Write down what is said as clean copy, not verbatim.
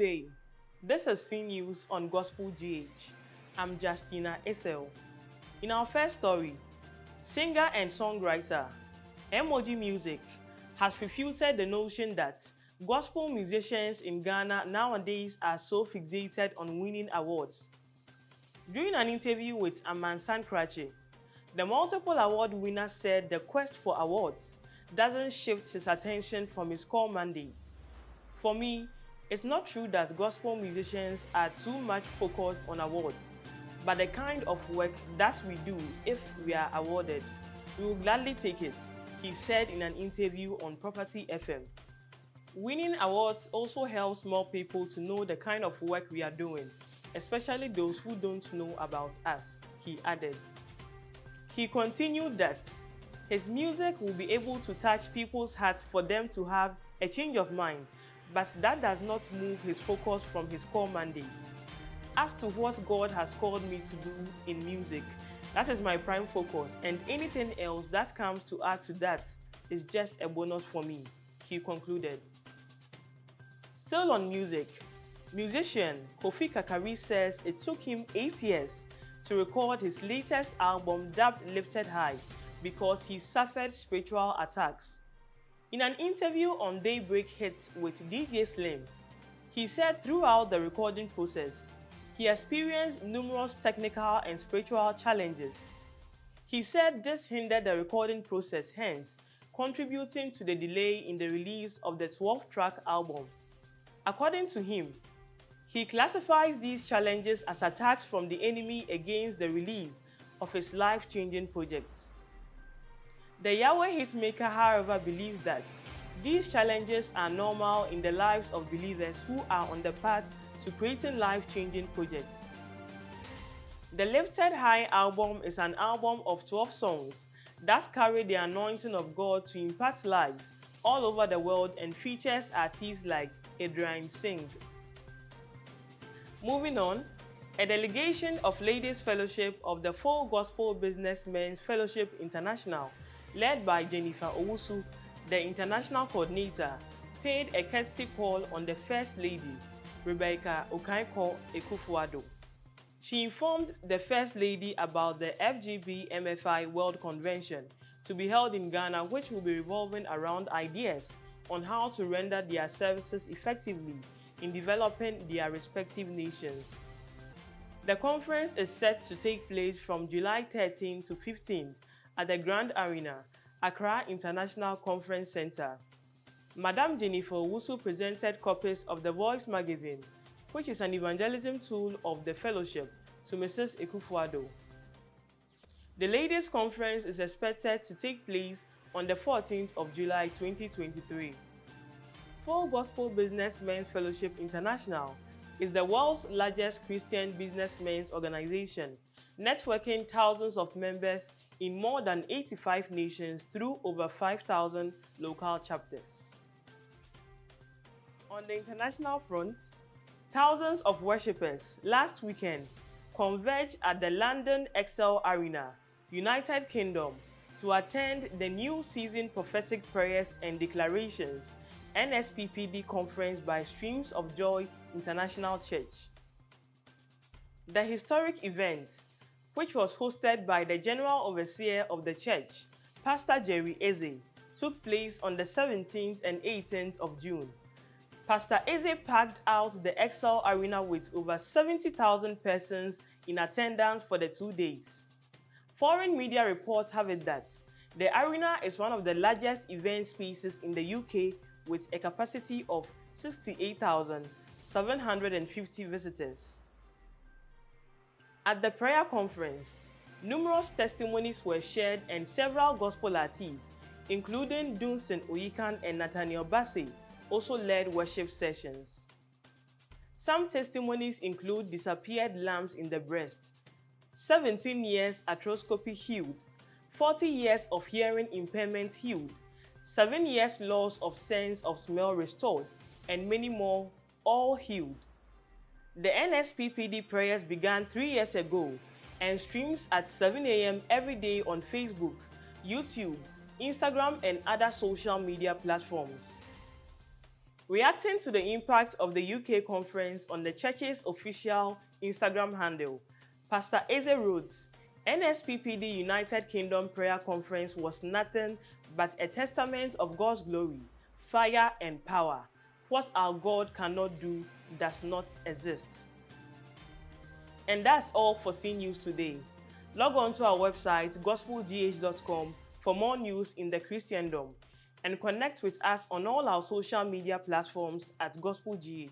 day. This is C News on GospelGh. I'm Justina Esel. In our first story, singer and songwriter MOGmusic has refuted the notion that gospel musicians in Ghana nowadays are so fixated on winning awards. During an interview with Amansan Krachi, the multiple award winner said the quest for awards doesn't shift his attention from his core mandate. For me, it's not true that gospel musicians are too much focused on awards, but the kind of work that we do if we are awarded, we will gladly take it, he said in an interview on Property FM. Winning awards also helps more people to know the kind of work we are doing, especially those who don't know about us, he added. He continued that his music will be able to touch people's hearts for them to have a change of mind, but that does not move his focus from his core mandate. As to what God has called me to do in music, that is my prime focus, and anything else that comes to add to that is just a bonus for me, he concluded. Still on music, musician Kofi Karikari says it took him 8 years to record his latest album dubbed Lifted High because he suffered spiritual attacks. In an interview on Daybreak Hits with DJ Slim, he said throughout the recording process, he experienced numerous technical and spiritual challenges. He said this hindered the recording process, hence contributing to the delay in the release of the 12-track album. According to him, he classifies these challenges as attacks from the enemy against the release of his life-changing projects. The Yahweh Hitmaker, however, believes that these challenges are normal in the lives of believers who are on the path to creating life-changing projects. The Lifted High album is an album of 12 songs that carry the anointing of God to impact lives all over the world and features artists like Adrian Singh. Moving on, a delegation of Ladies Fellowship of the Full Gospel Businessmen's Fellowship International, led by Jennifer Owusu, the international coordinator, paid a courtesy call on the First Lady, Rebecca Okaiko Ekufuado. She informed the First Lady about the FGBMFI World Convention to be held in Ghana, which will be revolving around ideas on how to render their services effectively in developing their respective nations. The conference is set to take place from July 13 to 15 at the Grand Arena, Accra International Conference Center. Madam Jennifer Owusu presented copies of The Voice magazine, which is an evangelism tool of the fellowship, to Mrs. Ekufuado. The Ladies' Conference is expected to take place on the 14th of July 2023. Full Gospel Businessmen's Fellowship International is the world's largest Christian businessmen's organization, networking thousands of members in more than 85 nations through over 5,000 local chapters. On the international front, thousands of worshippers last weekend converged at the London Excel Arena, United Kingdom, to attend the New Season Prophetic Prayers and Declarations NSPPD conference by Streams of Joy International Church. The historic event, which was hosted by the General Overseer of the Church, Pastor Jerry Eze, took place on the 17th and 18th of June. Pastor Eze packed out the Excel Arena with over 70,000 persons in attendance for the 2 days. Foreign media reports have it that the arena is one of the largest event spaces in the UK with a capacity of 68,750 visitors. At the prayer conference, numerous testimonies were shared and several gospel artists, including Dunsin Oyekan and Nathaniel Bassey, also led worship sessions. Some testimonies include disappeared lumps in the breast, 17 years arthroscopy healed, 40 years of hearing impairment healed, 7 years loss of sense of smell restored, and many more, all healed. The NSPPD prayers began 3 years ago and streams at 7 a.m. every day on Facebook, YouTube, Instagram, and other social media platforms. Reacting to the impact of the UK conference on the church's official Instagram handle, Pastor Eze Rhodes, NSPPD United Kingdom Prayer Conference was nothing but a testament of God's glory, fire and power. What our God cannot do does not exist. And that's all for C News today. Log on to our website gospelgh.com for more news in the Christendom and connect with us on all our social media platforms at GospelGh.